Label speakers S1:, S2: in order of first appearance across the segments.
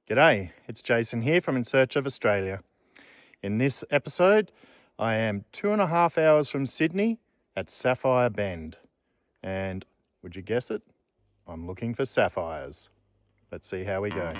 S1: G'day, it's Jason here from In Search of Australia. In this episode, I am 2.5 hours from Sydney at Sapphire Bend. And would you guess it? I'm looking for sapphires. Let's see how we go.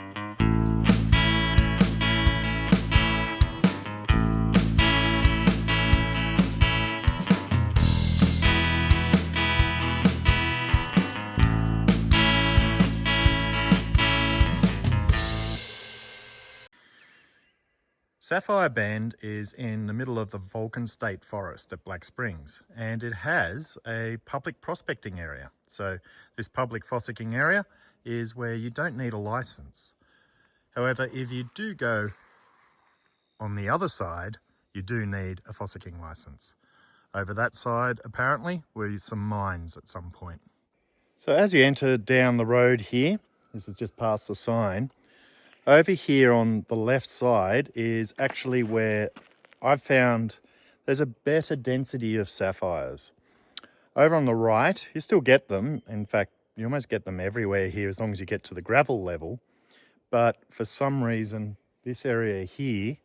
S1: Sapphire Bend is in the middle of the Vulcan State Forest at Black Springs, and it has a public prospecting area. So this public fossicking area is where you don't need a license. However, if you do go on the other side, you do need a fossicking license. Over that side, apparently, were some mines at some point. So as you enter down the road here, this is just past the sign, over here on the left side is actually where I've found there's a better density of sapphires. Over on the right, you still get them. In fact, you almost get them everywhere here as long as you get to the gravel level. But for some reason, this area here,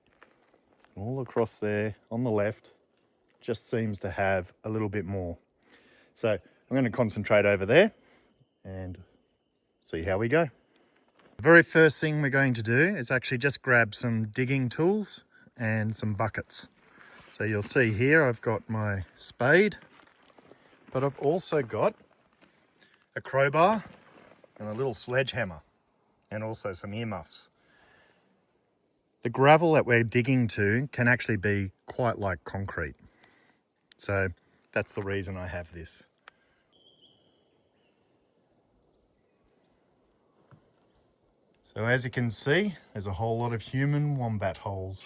S1: all across there on the left, just seems to have a little bit more. So I'm going to concentrate over there and see how we go. The very first thing we're going to do is actually just grab some digging tools and some buckets. So you'll see here I've got my spade, but I've also got a crowbar and a little sledgehammer and also some earmuffs. The gravel that we're digging to can actually be quite like concrete. So that's the reason I have this. So as you can see, there's a whole lot of human wombat holes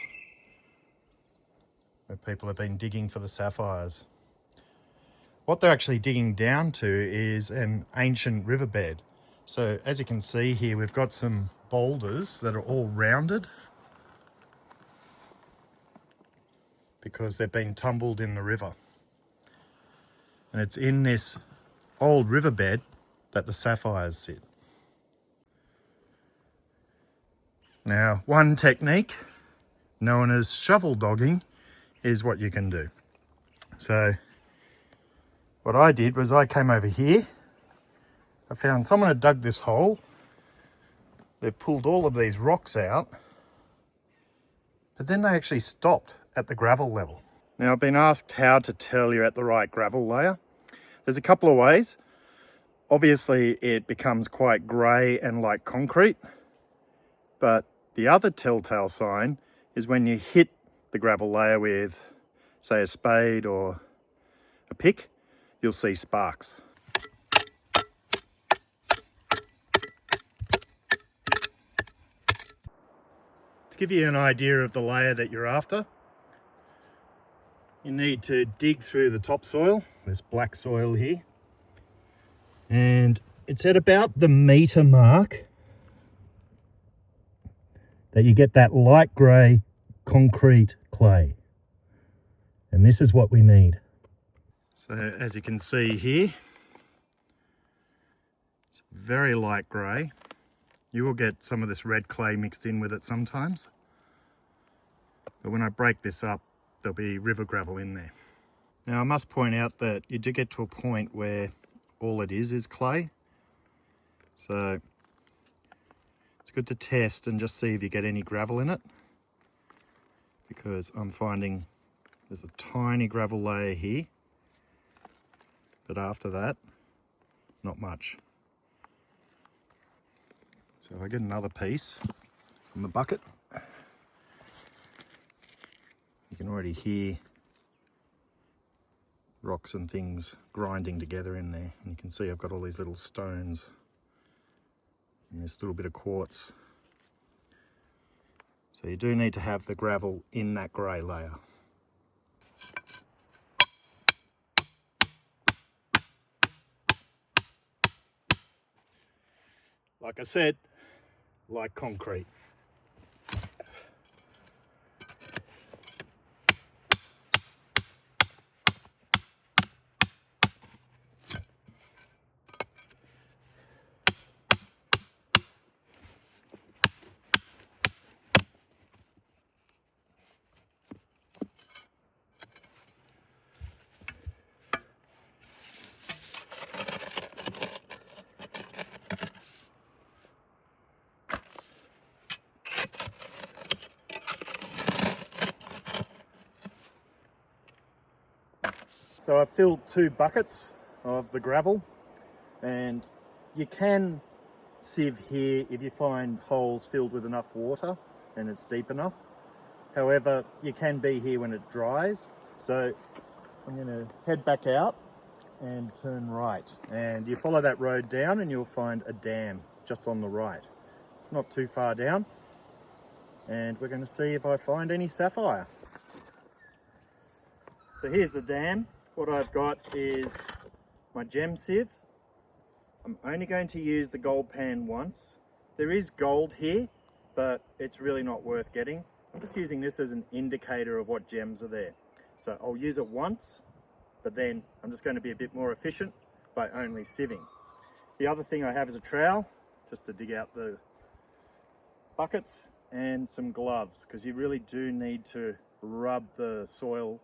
S1: where people have been digging for the sapphires. What they're actually digging down to is an ancient riverbed. So as you can see here, we've got some boulders that are all rounded because they've been tumbled in the river. And it's in this old riverbed that the sapphires sit. Now, one technique known as shovel dogging is what you can do. So what I did was I came over here. I found someone had dug this hole. They've pulled all of these rocks out, but then they actually stopped at the gravel level. Now, I've been asked how to tell you're at the right gravel layer. There's a couple of ways. Obviously, it becomes quite grey and like concrete, but the other telltale sign is when you hit the gravel layer with, say, a spade or a pick, you'll see sparks. To give you an idea of the layer that you're after, you need to dig through the topsoil, this black soil here, and it's at about the metre mark that you get that light grey concrete clay. And this is what we need. So as you can see here, it's very light grey. You will get some of this red clay mixed in with it sometimes. But when I break this up, there'll be river gravel in there. Now I must point out that you do get to a point where all it is clay. So it's good to test and just see if you get any gravel in it, because I'm finding there's a tiny gravel layer here, but after that, not much. So if I get another piece from the bucket, you can already hear rocks and things grinding together in there. And you can see I've got all these little stones and this little bit of quartz. So you do need to have the gravel in that grey layer. Like I said, like concrete. So I've filled 2 buckets of the gravel, and you can sieve here if you find holes filled with enough water and it's deep enough. However, you can be here when it dries. So I'm going to head back out and turn right, and you follow that road down and you'll find a dam just on the right. It's not too far down, and we're going to see if I find any sapphire. So here's the dam. What I've got is my gem sieve. I'm only going to use the gold pan once. There is gold here, but it's really not worth getting. I'm just using this as an indicator of what gems are there. So I'll use it once, but then I'm just going to be a bit more efficient by only sieving. The other thing I have is a trowel, just to dig out the buckets, and some gloves, because you really do need to rub the soil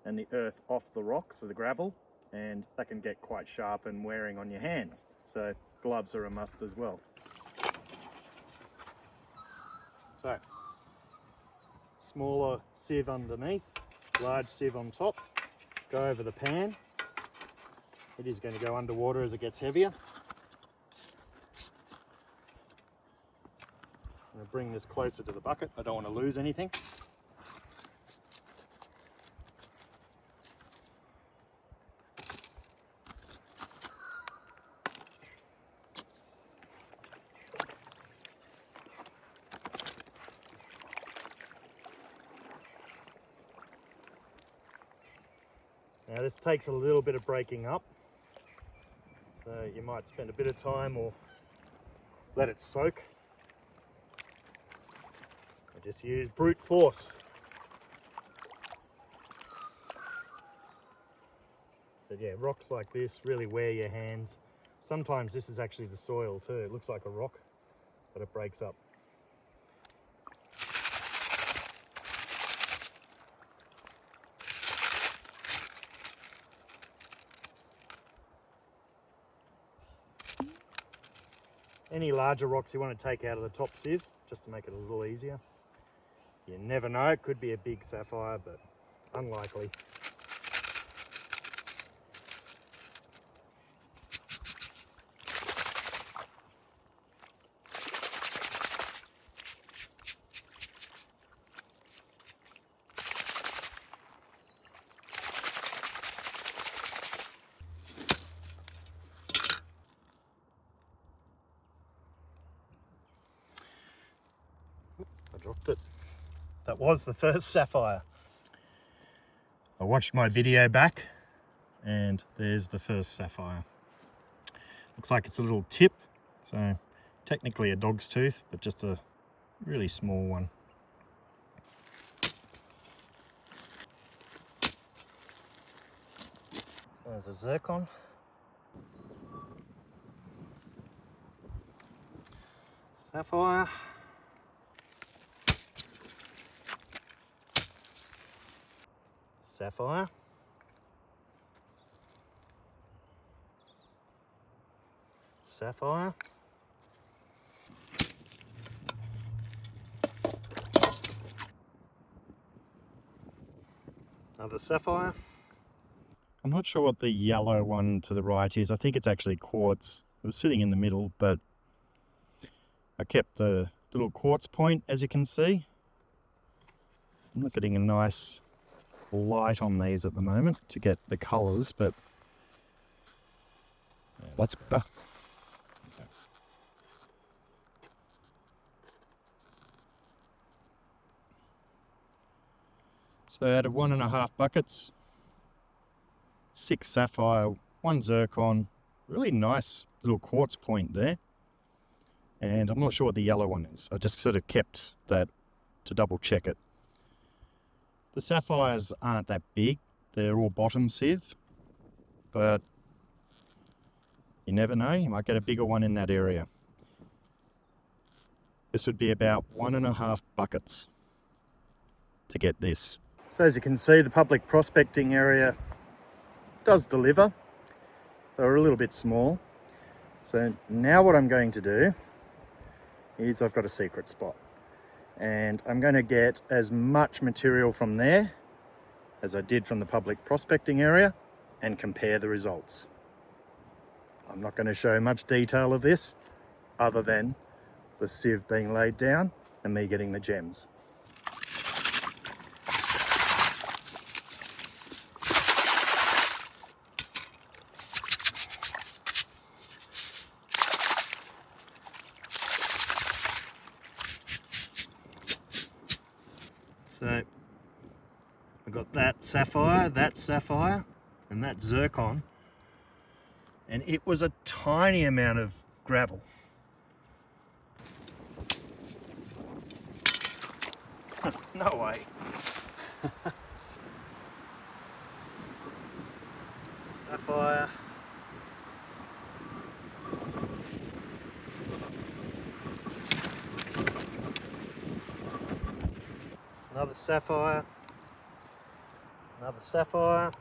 S1: and the earth off the rocks or the gravel, and that can get quite sharp and wearing on your hands. So gloves are a must as well. So, smaller sieve underneath, large sieve on top. Go over the pan. It is going to go underwater as it gets heavier. I'm going to bring this closer to the bucket. I don't want to lose anything. Now this takes a little bit of breaking up, so you might spend a bit of time or let it soak. I just use brute force. But yeah, rocks like this really wear your hands. Sometimes this is actually the soil too. It looks like a rock, but it breaks up. Any larger rocks you want to take out of the top sieve, just to make it a little easier. You never know, it could be a big sapphire, but unlikely. I dropped it. That was the first sapphire. I watched my video back and there's the first sapphire. Looks like it's a little tip, so technically a dog's tooth, but just a really small one. There's a zircon. Sapphire. Sapphire. Sapphire. Another sapphire. I'm not sure what the yellow one to the right is. I think it's actually quartz. It was sitting in the middle, but I kept the little quartz point, as you can see. I'm not getting a nice light on these at the moment to get the colours, but yeah, that's better. Okay. So out of 1.5 buckets, 6 sapphire, 1 zircon, really nice little quartz point there. And I'm not sure what the yellow one is. I just sort of kept that to double check it. The sapphires aren't that big. They're all bottom sieve, but you never know. You might get a bigger one in that area. This would be about 1.5 buckets to get this. So as you can see, the public prospecting area does deliver. They're a little bit small. So now what I'm going to do is I've got a secret spot. And I'm going to get as much material from there as I did from the public prospecting area, and compare the results. I'm not going to show much detail of this other than the sieve being laid down and me getting the gems. So I got that sapphire, and that zircon, and it was a tiny amount of gravel. No way. Sapphire. Another sapphire. Another sapphire.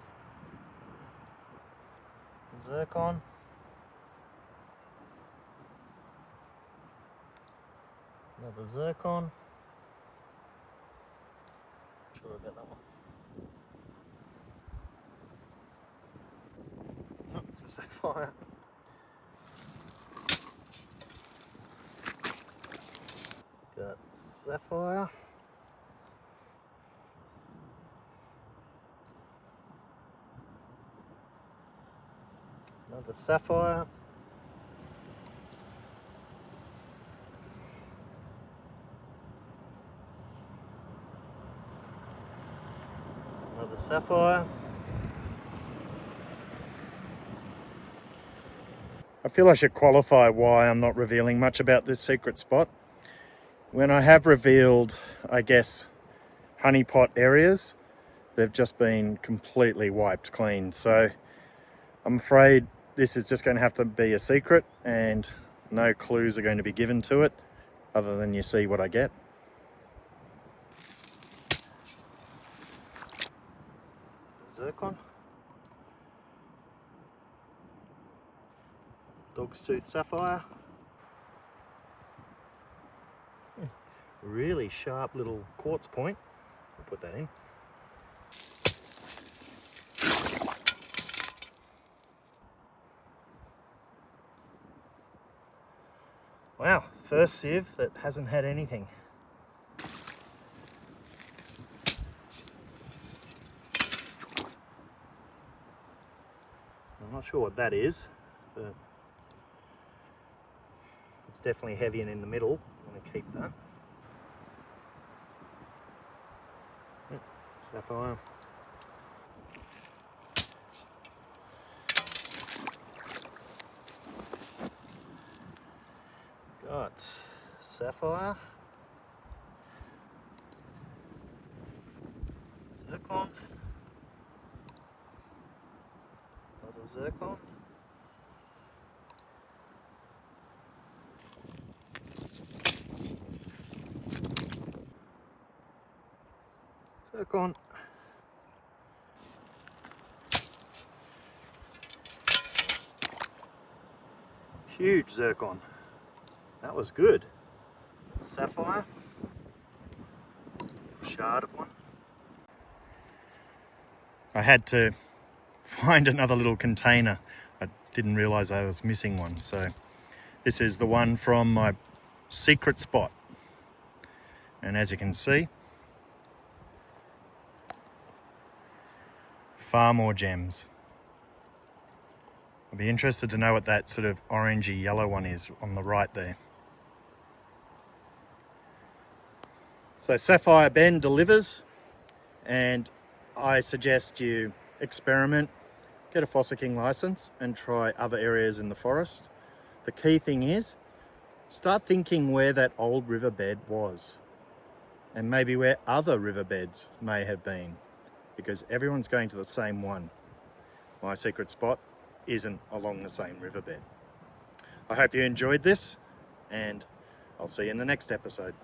S1: Zircon. Another zircon. Sure about that one. Oh, it's a sapphire. Got sapphire. Another sapphire. Another sapphire. I feel I should qualify why I'm not revealing much about this secret spot. When I have revealed, I guess, honeypot areas, they've just been completely wiped clean. So I'm afraid this is just going to have to be a secret, and no clues are going to be given to it other than you see what I get. Zircon. Dog's tooth sapphire. Really sharp little quartz point. I'll put that in. Wow, first sieve that hasn't had anything. I'm not sure what that is, but it's definitely heavy and in the middle. I'm going to keep that. Yep, sapphire. Got sapphire. Zircon. Another zircon. Zircon. Huge zircon. That was good. Sapphire. Shard of one. I had to find another little container. I didn't realize I was missing one. So this is the one from my secret spot. And as you can see, far more gems. I'd be interested to know what that sort of orangey yellow one is on the right there. So Sapphire Bend delivers, and I suggest you experiment, get a Fossicking license and try other areas in the forest. The key thing is, start thinking where that old riverbed was and maybe where other riverbeds may have been, because everyone's going to the same one. My secret spot isn't along the same riverbed. I hope you enjoyed this, and I'll see you in the next episode.